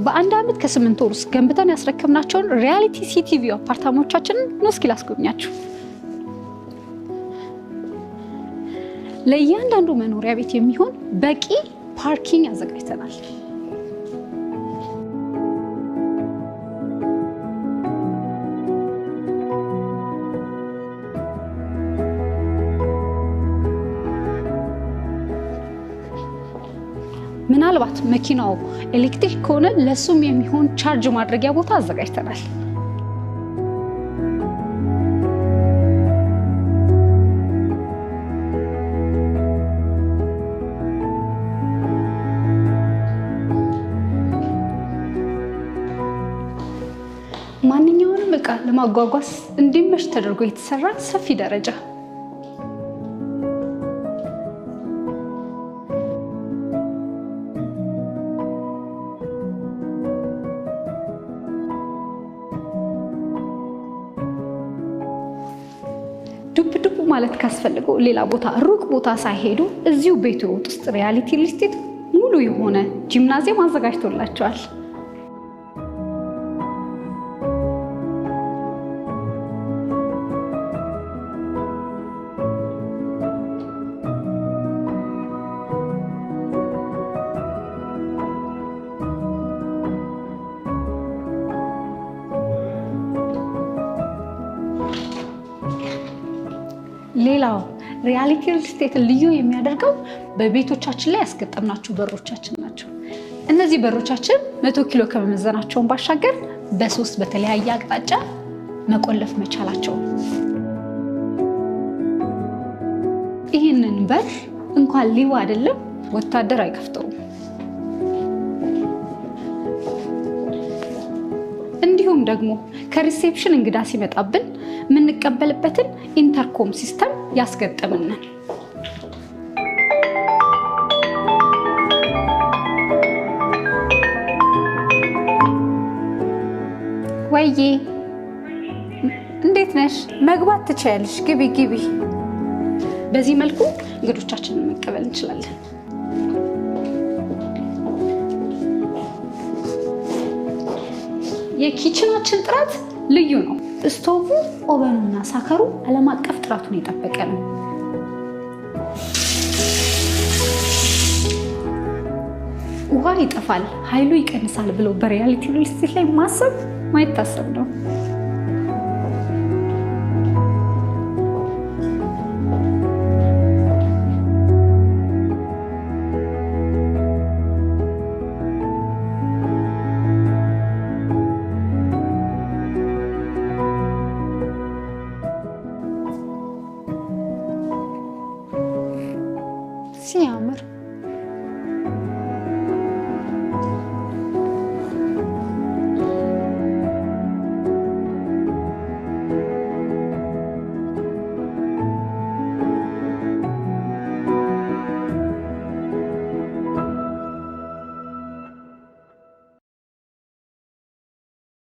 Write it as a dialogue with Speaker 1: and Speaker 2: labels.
Speaker 1: በአንድ አመት ከ8 ወር ውስጥ ገንብተን ያስረከብናቸውን ሪያሊቲ ሲቲ ቪው አፓርታማዎቻችንን ነው እስኪ ላስጎብኛችሁ። ለእያንዳንዱ መኖሪያ ቤት የሚሆን በቂ ፓርኪንግ አዘጋጅተናል። ምናልባት መኪናው ኤሌክትሪክ ከሆነ ለሱም የሚሆን ቻርጅ ማድረጊያ ቦታ አዘጋጅተናል። ማንኛውንም ዕቃ ለማጓጓዝ እንዲመች ተደርጎ የተሰራ ሰፊ ደረጃ። ዱብ ማለት ካስፈልገው ሌላ ቦታ ሩቅ ቦታ ሳይሄዱ እዚሁ ቤቱ ውስጥ ሪያሊቲ ሪል ስቴት ሙሉ የሆነ ጂምናዚየም አዘጋጅቶላቸዋል። ሌላው ሪያሊቲ ሪል ስቴት ልዩ የሚያደርገው በቤቶቻችን ላይ ያስገጠምናቸው በሮቻችን ናቸው። እነዚህ በሮቻችን 100 ኪሎ ከመመዘናቸው ባሻገር በ3 በተለያየ አቅጣጫ መቆለፍ መቻላቸው። ይህንን በር እንኳን ሌባ አይደለም ወታደር አይከፍተውም። እንዲሁም ደግሞ ከሪሴፕሽን እንግዳ ሲመጣብን የምንቀበልበትን ኢንተርኮም ሲስተም ያስገጠምናል። ወይዬ እንዴት ነሽ? መግባት ትችያለሽ። ግቢ። በዚህ መልኩ እንግዶቻችንን መቀበል እንችላለን። የኪችናችን ጥራት ልዩ ነው። ስቶቭ፣ ኦቨኑና ሳከሩ ዓለም አቀፍ ጥራቱን የጠበቀ ነው። ውሃ ይጠፋል፣ ኃይሉ ይቀንሳል ብሎ በሪያሊቲ ሪል ስቴት ላይ ማሰብ ማይታሰብ ነው።